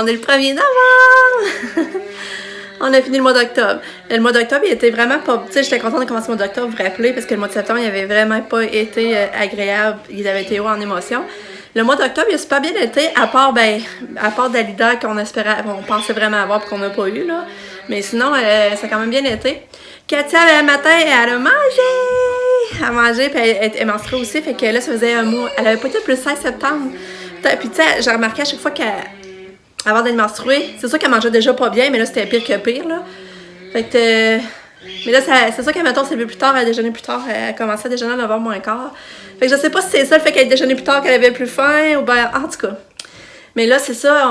On est le 1er novembre! On a fini le mois d'octobre. Le mois d'octobre, il était vraiment pas... Tu sais, j'étais contente de commencer le mois d'octobre, vous vous rappelez, parce que le mois de septembre, il avait vraiment pas été agréable. Il avait été haut en émotion. Le mois d'octobre, il a super bien été, à part Dalida qu'on espérait, on pensait vraiment avoir et qu'on n'a pas eu, là. Mais sinon, ça a quand même bien été. Katia, le matin, elle a mangé! Elle a mangé, puis elle menstruait aussi, fait que là, ça faisait un mois. Elle avait pas été plus le 16 septembre. Puis tu sais, j'ai remarqué à chaque fois avant d'être menstruée, c'est sûr qu'elle mangeait déjà pas bien, mais là, c'était pire que pire, là. Fait que... mais là, c'est sûr qu'elle, mettons, s'est levée plus tard, elle déjeunait plus tard, elle commençait à déjeuner à 9h moins quart. Fait que je sais pas si c'est ça le fait qu'elle déjeunait plus tard, qu'elle avait plus faim, ou ben, en tout cas. Mais là, c'est ça,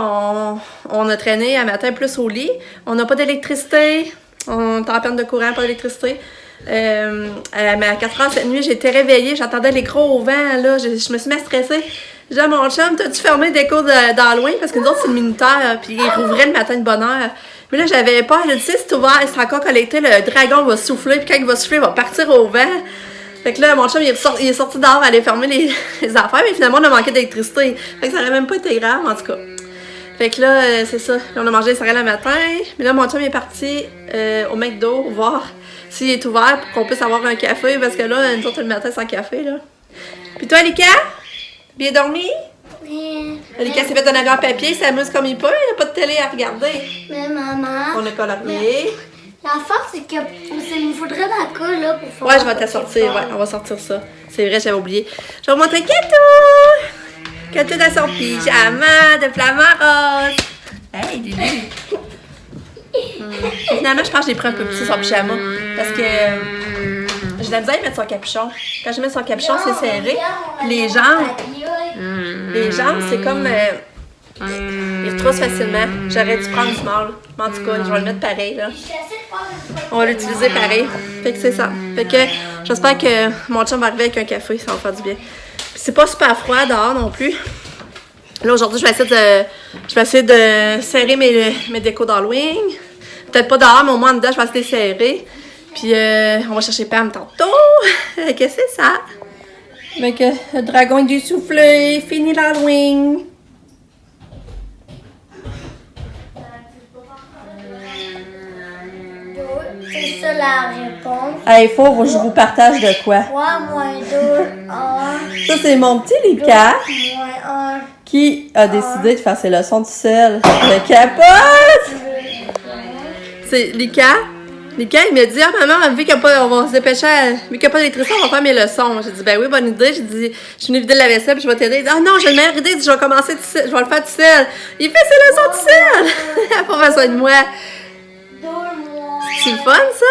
on a traîné à matin plus au lit. On n'a pas d'électricité, on est en peine de courant, pas d'électricité. Mais à 4h cette nuit, j'ai été réveillée, j'entendais les gros vents, là, je me suis mis à stresser. J'ai dit à mon chum, t'as-tu fermé des cours d'Halloween? Parce que nous autres, c'est le minuteur, puis ils rouvraient le matin de bonne heure. Mais là, j'avais peur, je dit, si c'est ouvert, il sera encore connecté, le dragon va souffler, puis quand il va souffler, il va partir au vent. Fait que là, mon chum, il est sorti dehors, aller fermer les affaires, mais finalement, on a manqué d'électricité. Fait que ça n'aurait même pas été grave, en tout cas. Fait que là, c'est ça. Là, on a mangé les céréales le matin, mais là, mon chum est parti au McDo voir s'il est ouvert pour qu'on puisse avoir un café, parce que là, nous autres, le matin, sans café, là. Puis toi, Lika? Bien dormi? Oui. Lika s'est fait un grand papier, il s'amuse comme il peut, il n'y a pas de télé à regarder. Mais maman... On a colorié. La force, c'est que il me faudrait la colle, là, pour faire... Ouais, je vais te sortir, ouais, on va sortir ça. C'est vrai, j'avais oublié. Je vais vous montrer Katou! Katou dans son pyjama de flamant rose. Hey, Lily! Finalement, je pense que j'ai pris un peu plus son pyjama, parce que j'ai de la misère à mettre son capuchon. Quand je mets son capuchon, c'est serré. Puis les jambes, c'est comme... ils retroussent facilement. J'aurais dû prendre du small. Mais en tout cas, je vais le mettre pareil, là. On va l'utiliser pareil. Fait que c'est ça. Fait que j'espère que mon chum va arriver avec un café, ça va faire du bien. Puis c'est pas super froid dehors non plus. Là, aujourd'hui, je vais essayer de serrer mes décos d'Halloween. Peut-être pas dehors, mais au moins en dedans, je vais essayer de serrer. Puis on va chercher Pam tantôt. Qu'est-ce que c'est ça? Fait que le dragon est du soufflé. Fini l'Halloween. C'est ça la réponse. Il faut que je vous partage de quoi? 3 moins 2, 1. Ça, c'est mon petit Lika Moins 1. qui a décidé de faire ses leçons tout seul. Le capote! C'est Lika. Lika, il m'a dit, ah maman, vu qu'on va se dépêcher, vu qu'il n'y a pas d'électricité, on va faire mes leçons. J'ai dit, ben oui, bonne idée. J'ai dit, je suis venue vider la vaisselle, puis je vais t'aider. Il dit, ah non, j'ai une meilleure idée, je vais commencer tout seul, je vais le faire tout seul. Il fait ses leçons tout seul! Il n'a pas besoin de moi. C'est le fun, ça?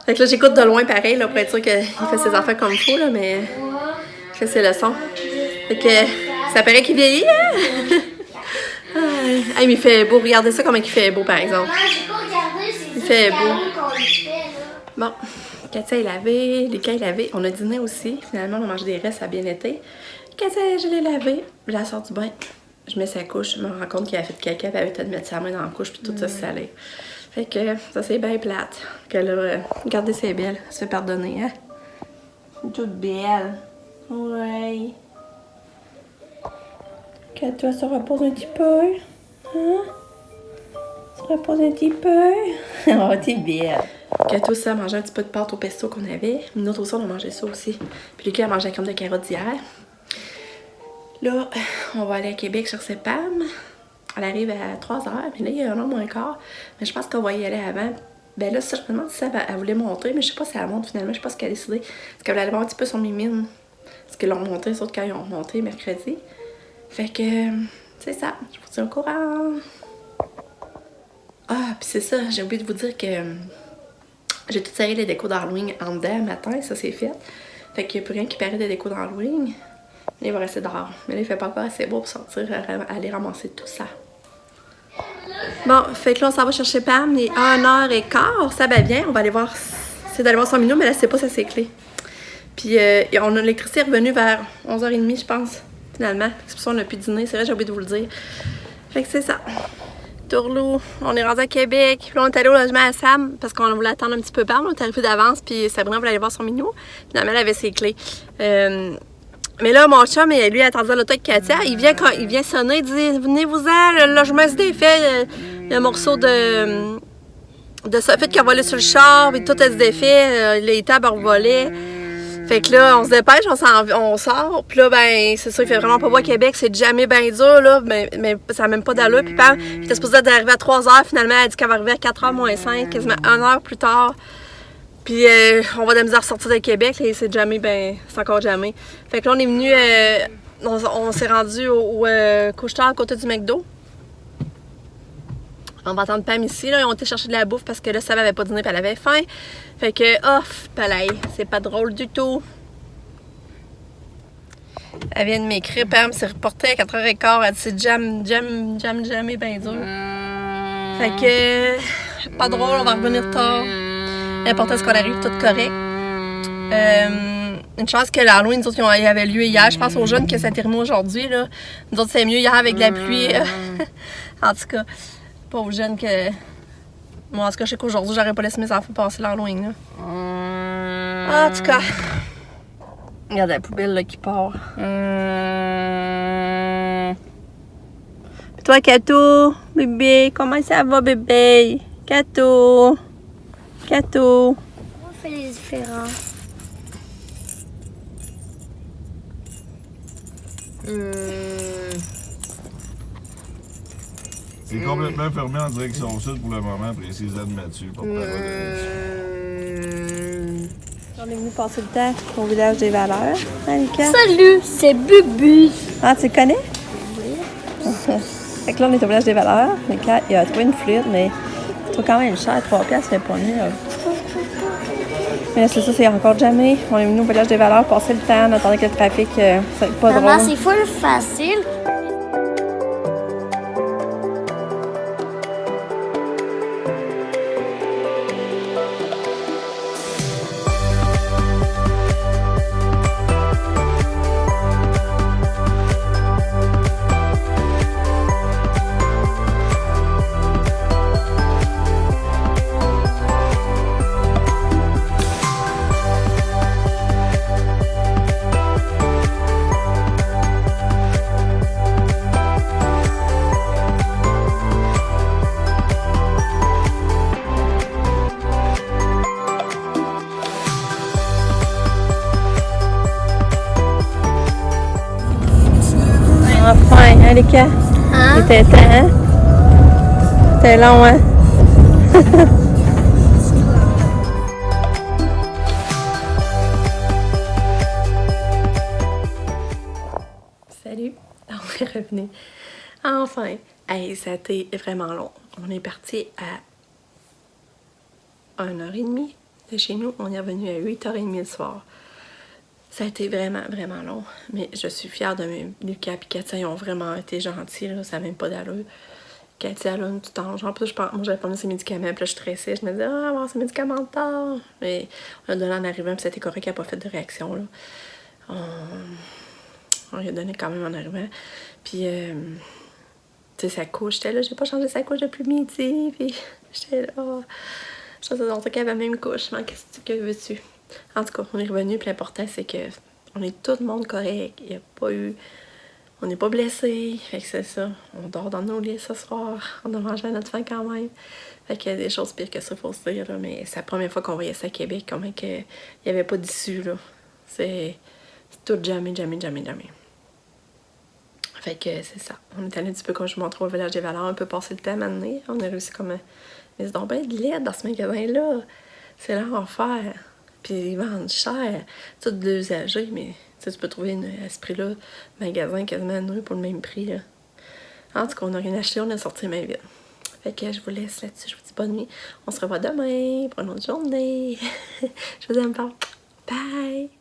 Fait que là, j'écoute de loin pareil, là, pour être sûr qu'il fait ses affaires comme il faut, là, mais il fait ses leçons. Fait que ça paraît qu'il vieillit, hein? Hey, mais il fait beau. Regardez ça, comment il fait beau, par exemple. Il fait beau. Bon, Katia est lavée, Lika est lavée. On a dîné aussi. Finalement, on a mangé des restes, ça a bien été. Katia, je l'ai lavée. Je la sors du bain. Je mets sa couche. Je me rends compte qu'elle a fait de caca, puis elle avait peut-être mettre sa main dans la couche, puis tout ça, c'est salé. Fait que ça, c'est bien plate. Que là, regardez, c'est belle. Elle se fait pardonner, hein? C'est toute belle. Ouais. Que toi, se repose un petit peu. Hein? Se repose un petit peu. Oh, t'es belle. Que toi, ça, manger un petit peu de pâte au pesto qu'on avait. Nous autres aussi, on a mangé ça aussi. Puis Lucas a mangé la crème de carotte d'hier. Là, on va aller à Québec chercher Pam. Elle arrive à 3h, mais là, il y a 1h moins quart. Mais je pense qu'on va y aller avant. Ben là, ça, je me demande si elle voulait monter, mais je sais pas si elle monte finalement. Je sais pas ce qu'elle a décidé. Parce qu'elle voulait aller voir un petit peu son mimine. Parce qu'ils l'ont monté, les autres, quand ils ont monté mercredi. Fait que, c'est ça. Je vous tiens au courant. Ah, puis c'est ça. J'ai oublié de vous dire que j'ai tout serré les décos d'Halloween en dedans matin. Ça, c'est fait. Fait qu'il n'y a plus rien qui paraît des décos d'Halloween. Il va rester dehors. Mais là, il fait pas encore assez beau pour sortir, aller ramasser tout ça. Bon, fait que là, on s'en va chercher Pam. Il est 1h15. Ça va bien. On va aller voir. C'est d'aller voir son minou, mais là, c'est pas ça, c'est clé. Puis, on a l'électricité revenue vers 11h30, je pense, finalement. C'est pour ça qu'on a pu dîner. C'est vrai, j'ai oublié de vous le dire. Fait que c'est ça. Tourlou, on est rendu à Québec. Puis là, on est allé au logement à Sam parce qu'on voulait attendre un petit peu Pam. On est arrivé d'avance. Puis Sabrina voulait aller voir son minou. Finalement, elle avait ses clés. Mais là, mon chum, lui, il attendait l'auto avec Katia. Il vient sonner, il dit « Venez-vous-en, le logement se défait. Il y a un morceau de soffit qui a volé sur le char, puis tout est se défait. Les tables ont volé. » Fait que là, on se dépêche, on sort. Puis là, ben, c'est ça, il fait vraiment pas beau à Québec. C'est jamais bien dur, là. Mais ça n'a même pas d'allure. Puis Pam, j'étais supposée d'arriver à 3h. Finalement, elle a dit qu'elle va arriver à 4h moins 5, quasiment 1 heure plus tard. Puis on va de la misère à sortir de Québec, et c'est jamais, ben, c'est encore jamais. Fait que là, on est venu, on s'est rendu au couche-tard à côté du McDo. On va attendre Pam ici, là, ils ont été chercher de la bouffe parce que là, Sam avait pas dîné et elle avait faim. Fait que, palais, c'est pas drôle du tout. Elle vient de m'écrire, Pam s'est reportée à 4h15, elle dit c'est jamais bien dur. Fait que, pas drôle, on va revenir tard. L'important c'est qu'on arrive tout correct. Une chance que l'Halloween, nous autres, il y avait lieu hier. Je pense aux jeunes que ça termine aujourd'hui, là. Nous autres, c'est mieux hier avec la pluie. En tout cas, pas aux jeunes que... Moi, en tout cas, je sais qu'aujourd'hui, j'aurais pas laissé mes enfants passer l'Halloween, là. En tout cas, regarde la poubelle, là, qui part. Puis toi, Kato, bébé, comment ça va, bébé? Kato. On fait les différents. C'est complètement fermé en direction sud pour le moment, précisément de Mathieu. On est venu passer le temps au village des valeurs. Annika. Salut, c'est Bubu. Ah, tu le connais? Oui. Fait que là, on est au village des valeurs. Annika, il a trouvé une flûte, mais il trouve quand même cher. 3$, c'est pas mieux. Mais là, c'est ça, c'est encore jamais. On est venu au village des valeurs, passer le temps, on attendait que le trafic, c'est pas drôle. Maman, c'est full facile. Enfin, hein, les cas? Hein? C'était temps, hein? C'était long, hein? Salut! On est revenu. Enfin! Hey, ça a été vraiment long. On est parti à 1h30 de chez nous. On est revenu à 8h30 le soir. Ça a été vraiment, vraiment long. Mais je suis fière de mes Lucas et Katia. Ils ont vraiment été gentils, là. Ça n'a même pas d'allure. Katia, là, tout le temps. Genre, moi, j'avais pas mis ses médicaments. Puis là, je stressais. Je me disais, avoir ses médicaments de tard. Mais on a donné en arrivant. Puis c'était correct. Il n'a pas fait de réaction, là. On lui a donné quand même en arrivant. Puis, tu sais, sa couche, j'étais là. J'ai pas changé sa couche depuis midi. Puis, j'étais là. Je faisais longtemps qu'elle avait la même couche. Mais qu'est-ce que veux-tu? En tout cas, on est revenu, puis l'important, c'est que on est tout le monde correct. Il n'y a pas eu... On n'est pas blessés. Fait que c'est ça. On dort dans nos lits ce soir. On a mangé à notre faim quand même. Fait qu'il y a des choses pires que ça, faut se dire, là. Mais c'est la première fois qu'on voyait ça à Québec. Comment que il n'y avait pas d'issue, là. C'est tout jamais. Fait que c'est ça. On est allé un petit peu, comme je vous montre, au village des valeurs. Un peu passer le temps maintenant. On a réussi comme... Mais c'est donc bien de l'aide dans ce magasin-là. C'est l'enfer. Puis ils vendent cher, tout de l'usager, mais tu peux trouver à ce prix-là, magasin quasiment nu pour le même prix. Là. En tout cas, on n'a rien acheté, on a sorti main vide. Fait que je vous laisse là-dessus, je vous dis bonne nuit. On se revoit demain pour une autre journée. Je vous aime fort. Bye!